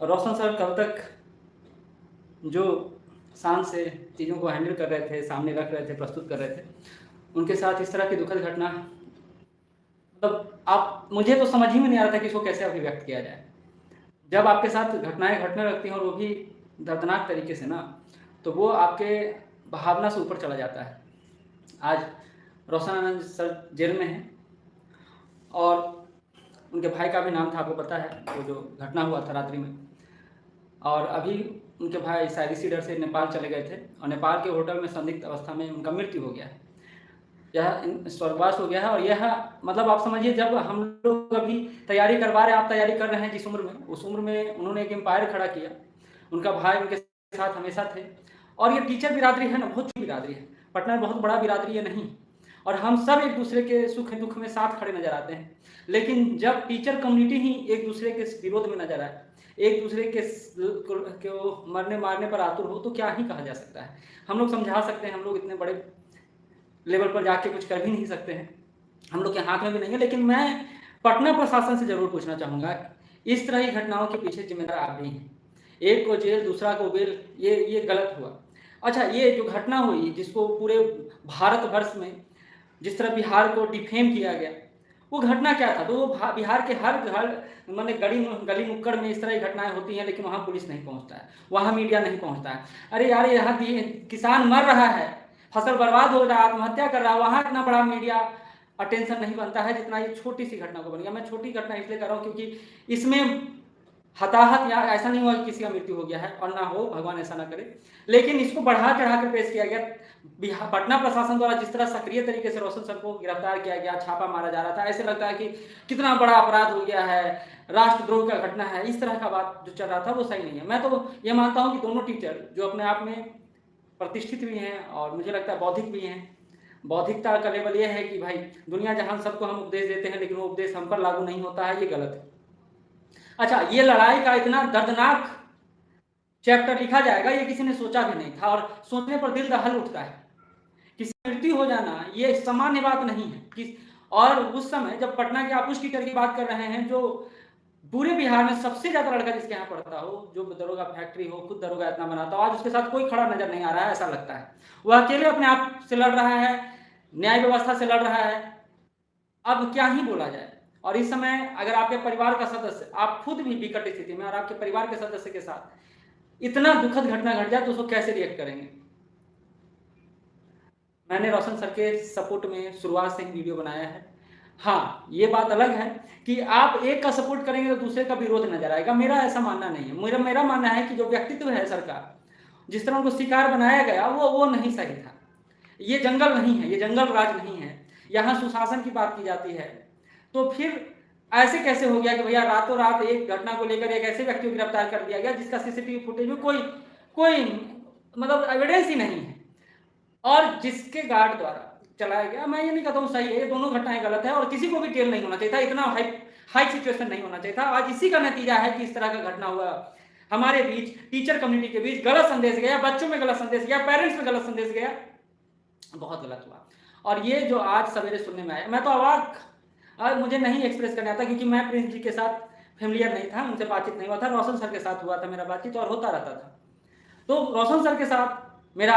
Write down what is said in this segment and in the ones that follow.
रोशन sir कल तक जो शान से चीज़ों को हैंडल कर रहे थे, सामने रख रहे थे, प्रस्तुत कर रहे थे, उनके साथ इस तरह की दुखद घटना, मतलब आप, मुझे तो समझ ही में नहीं आ रहा था कि इसको कैसे अभिव्यक्त किया जाए। जब आपके साथ घटनाएं घटने लगती हैं और वो भी दर्दनाक तरीके से ना, तो वो आपके भावना से ऊपर चला जाता है। आज रोशन आनंद सर जेल में हैं और उनके भाई का भी नाम था, आपको पता है, वो जो घटना हुआ था रात्रि में। और अभी उनके भाई शायद इसी डर से नेपाल चले गए थे और नेपाल के होटल में संदिग्ध अवस्था में उनका मृत्यु हो गया है। यह स्वर्गवास हो गया है। और यह मतलब आप समझिए, जब हम लोग अभी तैयारी करवा रहे हैं, आप तैयारी कर रहे हैं जिस उम्र में, उस उम्र में उन्होंने एक एम्पायर खड़ा किया। उनका भाई उनके साथ हमेशा थे। और ये टीचर बिरादरी है ना, बहुत ही बिरादरी है, पटना में बहुत बड़ा बिरादरी है नहीं। और हम सब एक दूसरे के सुख दुख में साथ खड़े नजर आते हैं। लेकिन जब टीचर कम्युनिटी ही एक दूसरे के विरोध में नजर आए, एक दूसरे के मरने मारने पर आतुर हो, तो क्या ही कहा जा सकता है। हम लोग समझा सकते हैं, हम लोग इतने बड़े लेवल पर जाके कुछ कर भी नहीं सकते हैं, हम लोग के हाथ में भी नहीं है। लेकिन मैं पटना प्रशासन से जरूर पूछना चाहूँगा, इस तरह की घटनाओं के पीछे जिम्मेदार आप भी हैं। एक को जेल, दूसरा को बेल, ये गलत हुआ। अच्छा, ये जो घटना हुई जिसको पूरे भारतवर्ष में जिस तरह बिहार को डिफेम किया गया, वो घटना क्या था? तो वो बिहार के हर घर, मैंने गली नुक्कड़ में इस तरह की घटनाएं होती हैं, लेकिन वहाँ पुलिस नहीं पहुँचता है, वहाँ मीडिया नहीं पहुँचता है। अरे यार, यहाँ किसान मर रहा है, फसल बर्बाद हो रहा है, आत्महत्या कर रहा है, वहाँ इतना बड़ा मीडिया अटेंशन नहीं बनता है जितना ये छोटी सी घटना को बन गया। मैं छोटी घटना इसलिए कर रहा हूँ क्योंकि इसमें हताहत, या ऐसा नहीं हुआ कि किसी का मृत्यु हो गया है, और ना हो, भगवान ऐसा ना करे, लेकिन इसको बढ़ा चढ़ा कर पेश किया गया। पटना प्रशासन द्वारा जिस तरह सक्रिय तरीके से रोशन सर को गिरफ्तार किया गया, छापा मारा जा रहा था, ऐसे लगता है कि कितना बड़ा अपराध हो गया है, राष्ट्रद्रोह का घटना है, इस तरह का बात जो चल रहा था वो सही नहीं है। मैं तो ये मानता हूँ कि दोनों टीचर जो अपने आप में प्रतिष्ठित भी हैं और मुझे लगता है बौद्धिक भी हैं, बौद्धिकता का लेवल ये है कि भाई दुनिया जहान सबको हम उपदेश देते हैं, लेकिन वो उपदेश हम पर लागू नहीं होता है, ये गलत है। अच्छा, ये लड़ाई का इतना दर्दनाक चैप्टर लिखा जाएगा, ये किसी ने सोचा भी नहीं था, और सोचने पर दिल दहल उठता है। किसी की मृत्यु हो जाना ये सामान्य बात नहीं है। और उस समय जब पटना के आप उस टीचर की बात कर रहे हैं जो पूरे बिहार में सबसे ज्यादा लड़का जिसके यहाँ पढ़ता हो, जो दरोगा फैक्ट्री हो, खुद दरोगा इतना बनाता हो, आज उसके साथ कोई खड़ा नजर नहीं आ रहा है, ऐसा लगता है। वह अकेले अपने आप से लड़ रहा है, न्याय व्यवस्था से लड़ रहा है। अब क्या ही बोला जाए। और इस समय अगर आपके परिवार का सदस्य, आप खुद भी विकट स्थिति में, और आपके परिवार के सदस्य के साथ इतना दुखद घटना घट जाए तो उसको कैसे रिएक्ट करेंगे। मैंने रोशन सर के सपोर्ट में शुरुआत से ही वीडियो बनाया है। हाँ, ये बात अलग है कि आप एक का सपोर्ट करेंगे तो दूसरे का विरोध नजर आएगा। मेरा ऐसा मानना नहीं है। मेरा मानना है कि जो व्यक्तित्व है सर का, जिस तरह उनको शिकार बनाया गया, वो नहीं सही था। ये जंगल नहीं है, ये जंगल राज नहीं है, यहाँ सुशासन की बात की जाती है। तो फिर ऐसे कैसे हो गया कि भैया रातों रात एक घटना को लेकर एक ऐसे व्यक्ति को गिरफ्तार कर दिया गया जिसका सीसीटीवी फुटेज में कोई कोई मतलब एविडेंस ही नहीं है, और जिसके गार्ड द्वारा चलाया गया। मैं ये नहीं कहता हूँ सही है, ये दोनों घटनाएं गलत है और किसी को भी जेल नहीं होना चाहिए था, इतना हाई सिचुएशन नहीं होना चाहिए था। आज इसी का नतीजा है कि इस तरह का घटना हुआ हमारे बीच, टीचर कम्युनिटी के बीच गलत संदेश गया, बच्चों में गलत संदेश गया, पेरेंट्स में गलत संदेश गया, बहुत गलत हुआ। और ये जो आज सवेरे सुनने में आया, मैं तो अवाक, आज मुझे नहीं एक्सप्रेस करना था क्योंकि मैं प्रिंस जी के साथ फेमिलियर नहीं था, उनसे बातचीत नहीं हुआ था। रोशन सर के साथ हुआ था मेरा बातचीत, और होता रहता था। तो रोशन सर के साथ मेरा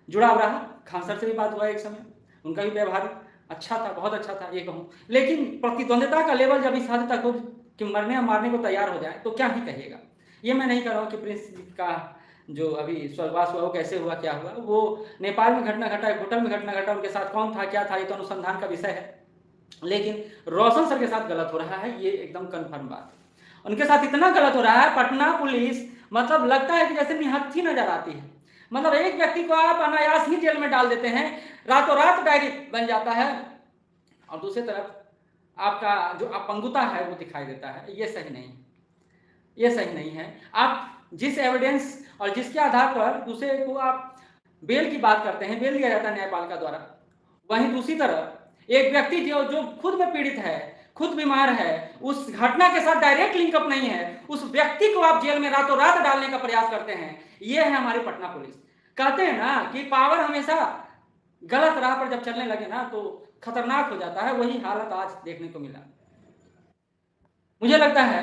जुड़ाव रहा, खान सर से भी बात हुआ एक समय, उनका भी व्यवहार अच्छा था, बहुत अच्छा था ये कहूँ। लेकिन प्रतिद्वंद्विता का लेवल जब इस हद तक हो कि मरने या मारने को तैयार हो जाए तो क्या ही कहिएगा। ये मैं नहीं कर रहा हूँ कि प्रिंस का जो अभी स्वर्गवास हुआ वो कैसे हुआ, क्या हुआ, वो नेपाल में घटना घटा, एक होटल में घटना घटा, उनके साथ कौन था, क्या था, ये तो अनुसंधान का विषय है। लेकिन रोशन सर के साथ गलत हो रहा है, ये एकदम कन्फर्म बात है। उनके साथ इतना गलत हो रहा है, पटना पुलिस मतलब लगता है कि जैसे निहत्थी नजर आती है। मतलब एक व्यक्ति को आप अनायास ही जेल में डाल देते हैं, रातों रात डायरी बन जाता है, और दूसरी तरफ आपका जो अपंगुता है वो दिखाई देता है। ये सही नहीं है, ये सही नहीं है। आप जिस एविडेंस और जिसके आधार पर दूसरे को आप बेल की बात करते हैं, बेल दिया जाता है न्यायपालिका द्वारा, वहीं दूसरी तरफ एक व्यक्ति जो खुद में पीड़ित है, खुद बीमार है, उस घटना के साथ डायरेक्ट लिंकअप नहीं है, उस व्यक्ति को आप जेल में रातों रात डालने का प्रयास करते हैं। ये है हमारी पटना पुलिस। कहते हैं ना कि पावर हमेशा गलत राह पर जब चलने लगे ना तो खतरनाक हो जाता है। वही हालत आज देखने को मिला। मुझे लगता है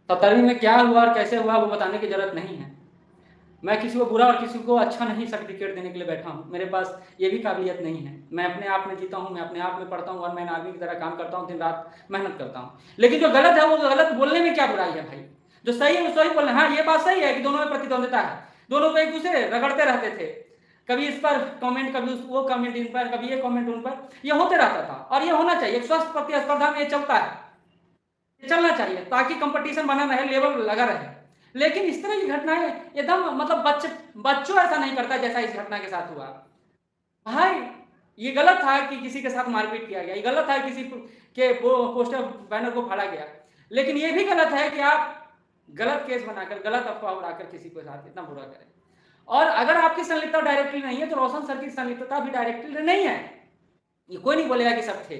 17वीं में क्या हुआ और कैसे हुआ वो बताने की जरूरत नहीं है। मैं किसी को बुरा और किसी को अच्छा नहीं सर्टिफिकेट देने के लिए बैठा हूँ, मेरे पास ये भी काबिलियत नहीं है। मैं अपने आप में जीता हूँ, मैं अपने आप में पढ़ता हूँ और मैं आर्मी की तरह काम करता हूँ, दिन रात मेहनत करता हूँ। लेकिन जो गलत है वो गलत बोलने में क्या बुराई है भाई? जो सही है वो सही बोलना। हाँ, ये बात सही है कि दोनों में प्रतिद्वंदिता है, दोनों को एक दूसरे रगड़ते रहते थे, कभी इस पर कमेंट, कभी वो कमेंट इन पर, कभी ये कमेंट उन पर, ये होते रहता था। और ये होना चाहिए, स्वस्थ प्रतिस्पर्धा में ये चलता है, चलना चाहिए ताकि कंपटीशन बना रहे, लेवल लगा रहे। लेकिन इस तरह की घटनाएं एकदम मतलब बच्चों ऐसा नहीं करता जैसा इस घटना के साथ हुआ। भाई ये गलत था कि किसी के साथ मारपीट किया गया, ये गलत है किसी के वो पोस्टर बैनर को फाड़ा गया, लेकिन ये भी गलत है कि आप गलत केस बनाकर, गलत अफवाह उड़ाकर किसी के साथ इतना बुरा करें। और अगर आपकी संलिप्तता डायरेक्टली नहीं है तो रोशन सर की संलिप्तता भी डायरेक्टली नहीं है, ये कोई नहीं बोलेगा कि सब थे,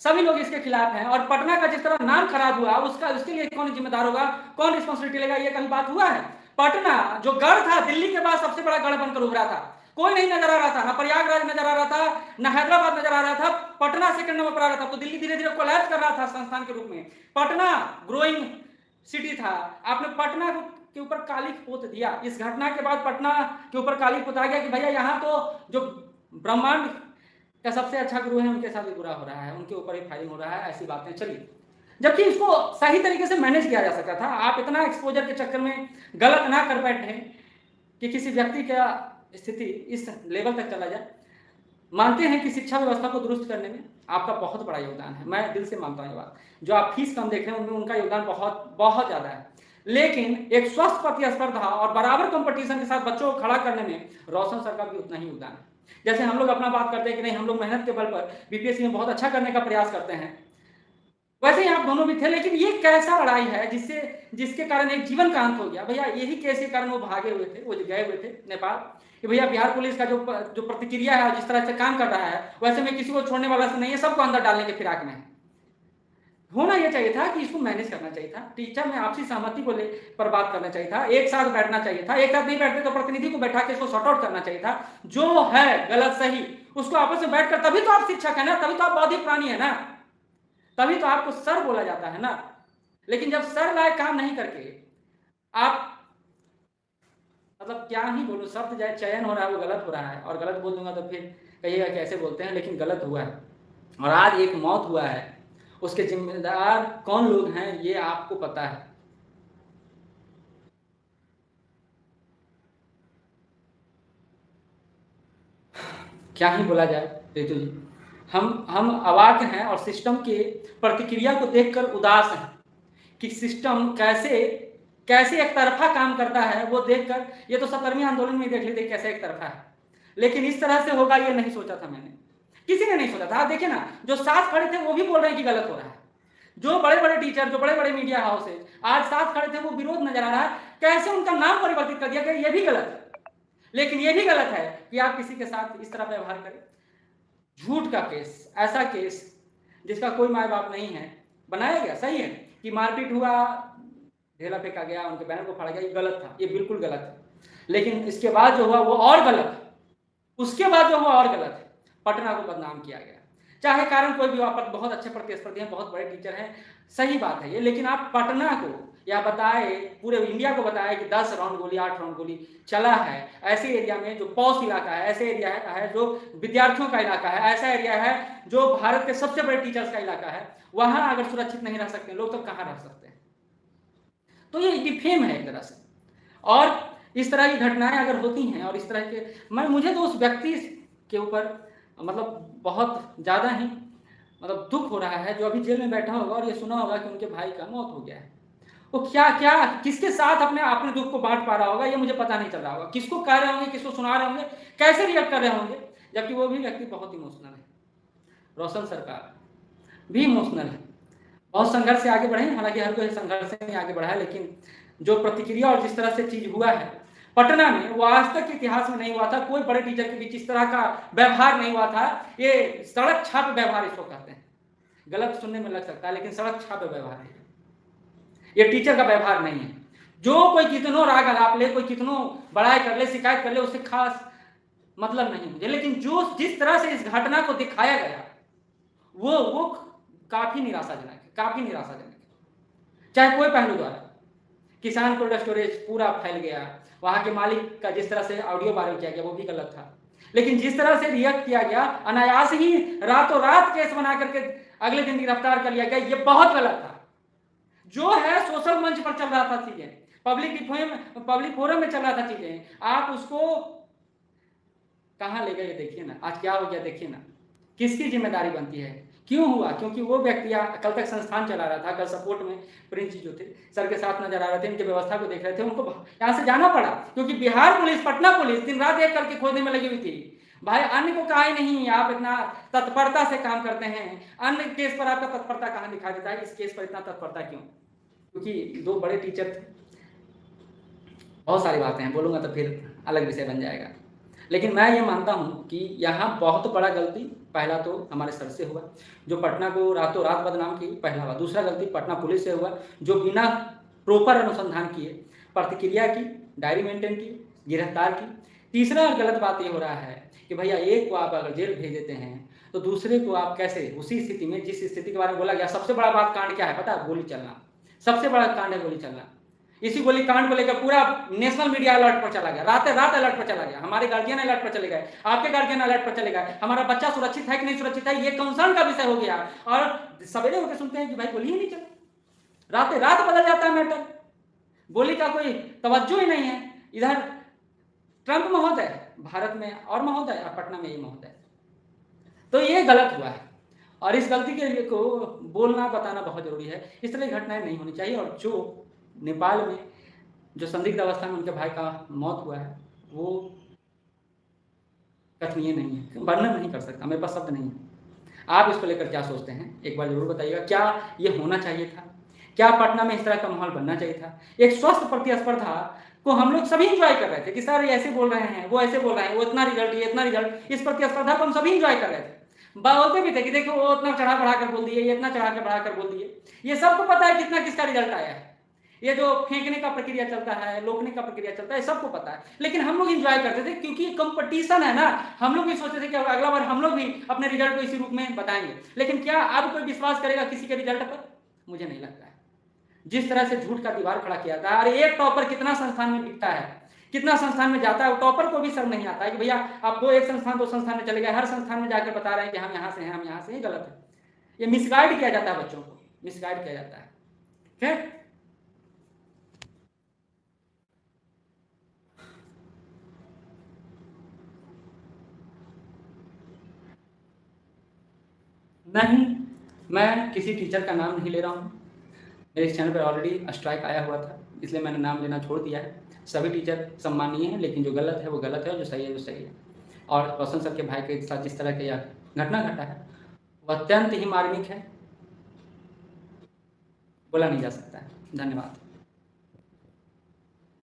सभी लोग इसके खिलाफ हैं। और पटना का जिस तरह नाम खराब हुआ उसके लिए कौन जिम्मेदार होगा, कौन रिस्पॉन्सिबिलिटी लेगा, ये कहीं बात हुआ है? पटना जो गढ़ था, दिल्ली के बाद सबसे बड़ा गढ़ बनकर उभरा था, कोई नहीं नजर आ रहा था, ना प्रयागराज नजर आ रहा था, ना हैदराबाद नजर आ रहा था, पटना सेकंड नंबर पर आ रहा था। तो दिल्ली धीरे धीरे कोलैप्स कर रहा था संस्थान के रूप में, पटना ग्रोइंग सिटी था। आपने पटना के ऊपर कालिख पोत दिया। इस घटना के बाद पटना के ऊपर कालिख पोता गया कि भैया यहाँ तो जो ब्रह्मांड का सबसे अच्छा गुरु है उनके साथ भी बुरा हो रहा है, उनके चल ही फायरिंग हो रहा है, ऐसी बातें चली। जबकि इसको सही तरीके से मैनेज किया जा सकता था। आप इतना एक्सपोजर के चक्कर में गलत ना कर बैठे कि किसी व्यक्ति का स्थिति इस लेवल तक चला जाए। मानते हैं कि शिक्षा व्यवस्था को दुरुस्त करने में आपका बहुत बड़ा योगदान है, मैं दिल से मानता हूँ ये बात। जो आप फीस कम देख रहे हैं उनमें उनका योगदान बहुत बहुत ज्यादा है, लेकिन एक स्वस्थ प्रतिस्पर्धा और बराबर कंपटीशन के साथ बच्चों को खड़ा करने में रोशन सर का भी उतना ही योगदान है। जैसे हम लोग अपना बात करते हैं कि नहीं, हम लोग मेहनत के बल पर बीपीएससी में बहुत अच्छा करने का प्रयास करते हैं, वैसे ही आप दोनों भी थे। लेकिन ये कैसा लड़ाई है जिसके कारण एक जीवन का अंत हो गया। भैया यही केस के कारण वो भागे हुए थे, वो गए हुए थे नेपाल, कि भैया बिहार पुलिस का जो प्रतिक्रिया है, जिस तरह से काम कर रहा है, वैसे में किसी को छोड़ने वाला से नहीं है, सबको अंदर डालने के फिराक में है। होना यह चाहिए था कि इसको मैनेज करना चाहिए था, टीचर में आपसी सहमति को पर बात करना चाहिए था, एक साथ बैठना चाहिए था। एक साथ नहीं बैठते तो प्रतिनिधि को बैठा के इसको सॉर्ट आउट करना चाहिए था, जो है गलत सही उसको आपस में बैठकर, तभी तो आप शिक्षक है ना, तभी तो आप बौद्धिक प्राणी है ना, तभी तो आपको सर बोला जाता है ना। लेकिन जब सर लायक काम नहीं करके आप, मतलब क्या ही बोलूं, शब्द चयन हो रहा है वो गलत हो रहा है, और गलत बोल दूंगा तो फिर कहिएगा कैसे बोलते हैं, लेकिन गलत हुआ है। और आज एक मौत हुआ है, उसके जिम्मेदार कौन लोग हैं ये आपको पता है। क्या ही बोला जाए रितु जी, हम अवाक हैं और सिस्टम के प्रतिक्रिया को देखकर उदास हैं कि सिस्टम कैसे एक तरफा काम करता है। वो देखकर, ये तो 17वीं आंदोलन में देख लेते कैसे एक तरफा है, लेकिन इस तरह से होगा ये नहीं सोचा था मैंने, किसी ने नहीं सोचा था। देखिए ना, जो साथ खड़े थे वो भी बोल रहे हैं कि गलत हो रहा है, जो बड़े बड़े टीचर, जो बड़े बड़े मीडिया हाउसेज आज साथ खड़े थे वो विरोध नजर आ रहा है। कैसे उनका नाम परिवर्तित कर दिया गया, ये भी गलत है। लेकिन ये भी गलत है कि आप किसी के साथ इस तरह व्यवहार करें। झूठ का केस, ऐसा केस जिसका कोई माँ बाप नहीं है, बनाया गया। सही है कि मारपीट हुआ, ढेला फेंका गया, उनके बैनर को फाड़ा गया, ये गलत था, ये बिल्कुल गलत है। लेकिन इसके बाद जो हुआ वो और गलत है, उसके बाद जो हुआ और गलत है। पटना को बदनाम किया गया, चाहे कारण कोई भी हो, आप बहुत अच्छे प्रतिस्पर्धी हैं, बहुत बड़े टीचर हैं, सही बात है ये, लेकिन आप पटना को या बताए, पूरे इंडिया को बताए कि 10 राउंड गोली, 8 राउंड गोली चला है ऐसे एरिया में जो पॉश इलाका है, ऐसे एरिया है जो विद्यार्थियों का इलाका है, ऐसा एरिया है जो भारत के सबसे बड़े टीचर्स का इलाका है, वहां अगर सुरक्षित नहीं रह सकते लोग तो कहां रह सकते हैं? तो ये डिफेम है एक तरह से। और इस तरह की घटनाएं अगर होती हैं और इस तरह के, मुझे तो उस व्यक्ति के ऊपर मतलब बहुत ज़्यादा ही मतलब दुख हो रहा है जो अभी जेल में बैठा होगा और ये सुना होगा कि उनके भाई का मौत हो गया है। वो क्या किसके साथ अपने दुख को बांट पा रहा होगा ये मुझे पता नहीं चल रहा होगा, किसको कह रहे होंगे, किसको सुना रहे होंगे, कैसे रिएक्ट कर रहे होंगे, जबकि वो भी व्यक्ति बहुत इमोशनल है। रोशन सरकार भी इमोशनल है, बहुत संघर्ष से आगे बढ़े, हालांकि हर कोई संघर्ष से नहीं आगे बढ़ा है, लेकिन जो प्रतिक्रिया और जिस तरह से चीज हुआ है पटना में, वो आज तक के इतिहास में नहीं हुआ था। कोई बड़े टीचर के बीच इस तरह का व्यवहार नहीं हुआ था। ये सड़क छाप व्यवहार इसको कहते हैं, गलत सुनने में लग सकता है लेकिन सड़क छाप व्यवहार है, ये टीचर का व्यवहार नहीं है। जो कोई कितनों राग अलाप ले, कोई कितनों बड़ाई कर ले, शिकायत कर ले, उससे खास मतलब नहीं मुझे, लेकिन जो जिस तरह से इस घटना को दिखाया गया वो काफी निराशाजनक है, काफी निराशाजनक है। चाहे कोई पहलू द्वारा। किसान कोल्ड स्टोरेज पूरा फैल गया, वहां के मालिक का जिस तरह से ऑडियो वायरल किया गया वो भी गलत था, लेकिन जिस तरह से रिएक्ट किया गया, अनायास ही रातों रात केस बना करके अगले दिन गिरफ्तार कर लिया गया, ये बहुत गलत था। जो है सोशल मंच पर चल रहा था चीजें, पब्लिक फोरम में चल रहा था चीजें, आप उसको कहां ले गए देखिए ना। आज क्या हो गया देखिए ना। किसकी जिम्मेदारी बनती है? क्यों हुआ? क्योंकि वो व्यक्ति कल तक संस्थान चला रहा था, कल सपोर्ट में प्रिंस जी जो थे सर के साथ नजर आ रहे थे, इनकी व्यवस्था को देख रहे थे, उनको यहाँ से जाना पड़ा क्योंकि बिहार पुलिस, पटना पुलिस दिन रात एक करके खोजने में लगी हुई थी। भाई अन्य को कहा ही नहीं, आप इतना तत्परता से काम करते हैं, अन्य केस पर आपका तत्परता कहाँ दिखा देता है, इस केस पर इतना तत्परता क्यों? क्योंकि दो बड़े टीचर थे। बहुत सारी बातें हैं, बोलूंगा तो फिर अलग विषय बन जाएगा, लेकिन मैं ये मानता हूँ कि यहाँ बहुत बड़ा गलती पहला तो हमारे सर से हुआ, जो पटना को रातों रात बदनाम की, पहला हुआ। दूसरा गलती पटना पुलिस से हुआ, जो बिना प्रॉपर अनुसंधान किए प्रतिक्रिया की, डायरी मेंटेन की, गिरफ्तार की। तीसरा गलत बात ये हो रहा है कि भैया एक को आप अगर जेल भेज देते हैं तो दूसरे को आप कैसे उसी स्थिति में, जिस स्थिति के बारे में बोला गया, सबसे बड़ा बात कांड क्या है पता है? गोली चलना। सबसे बड़ा कांड है गोली चलना। इसी गोली कांड को लेकर पूरा नेशनल मीडिया अलर्ट पर चला गया, रात रात अलर्ट पर चला गया, हमारे गार्जियन अलर्ट पर चले गए, आपके गार्जियन अलर्ट पर चले गए, हमारा बच्चा सुरक्षित है कि नहीं सुरक्षित है ये कंसर्न का विषय हो गया। और सवेरे होकर सुनते हैं कि भाई गोली ही नहीं चली, रात रात बदल जाता है मैटर, गोली का कोई तवज्जो ही नहीं है। इधर ट्रंप महोदय भारत में और महोदय, और पटना में ये महोदय। तो ये गलत हुआ है और इस गलती के लिए को बोलना बताना बहुत जरूरी है। इस तरह की घटनाएं नहीं होनी चाहिए। और जो नेपाल में जो संदिग्ध अवस्था में उनके भाई का मौत हुआ है वो कथनीय नहीं है, वर्णन नहीं कर सकता, मेरे पास शब्द नहीं है। आप इसको लेकर क्या सोचते हैं एक बार जरूर बताइएगा। क्या ये होना चाहिए था? क्या पटना में इस तरह का माहौल बनना चाहिए था? एक स्वस्थ प्रतिस्पर्धा को हम लोग सभी इंजॉय कर रहे थे कि सर ये ऐसे बोल रहे हैं, वो ऐसे बोल रहे हैं, वो इतना रिजल्ट, ये इतना रिजल्ट, इस प्रतिस्पर्धा को हम सभी इंजॉय कर रहे थे। बोलते भी थे कि देखो वो इतना चढ़ा बढ़ा कर बोल दिए, ये इतना चढ़ा कर बढ़ा कर बोल दिए। ये सबको पता है कितना किसका रिजल्ट आया है, ये जो फेंकने का प्रक्रिया चलता है, लोकने का प्रक्रिया चलता है, सबको पता है। लेकिन हम लोग एंजॉय करते थे क्योंकि कंपटीशन है ना। हम लोग भी सोचते थे कि अगला बार हम लोग भी अपने रिजल्ट को इसी रूप में बताएंगे। लेकिन क्या अब कोई विश्वास करेगा किसी के रिजल्ट पर? मुझे नहीं लगता है। जिस तरह से झूठ का दीवार खड़ा किया था, अरे एक टॉपर कितना संस्थान में बिकता है, कितना संस्थान में जाता है, टॉपर को भी शर्म नहीं आता है कि भैया आप दो एक संस्थान दो संस्थान में चले गए, हर संस्थान में जाकर बता रहे हैं कि हम यहाँ से हैं, हम यहाँ से हैं। गलत है। ये मिसगाइड किया जाता है, बच्चों को मिसगाइड किया जाता है। ठीक, नहीं मैं किसी टीचर का नाम नहीं ले रहा हूँ। मेरे इस चैनल पर ऑलरेडी स्ट्राइक आया हुआ था, इसलिए मैंने नाम लेना छोड़ दिया है। सभी टीचर सम्मानीय हैं, लेकिन जो गलत है वो गलत है, जो सही है वो सही है। और रोशन सर के भाई के साथ जिस तरह का यह घटना घटा है वो अत्यंत ही मार्मिक है, बोला नहीं जा सकता है। धन्यवाद।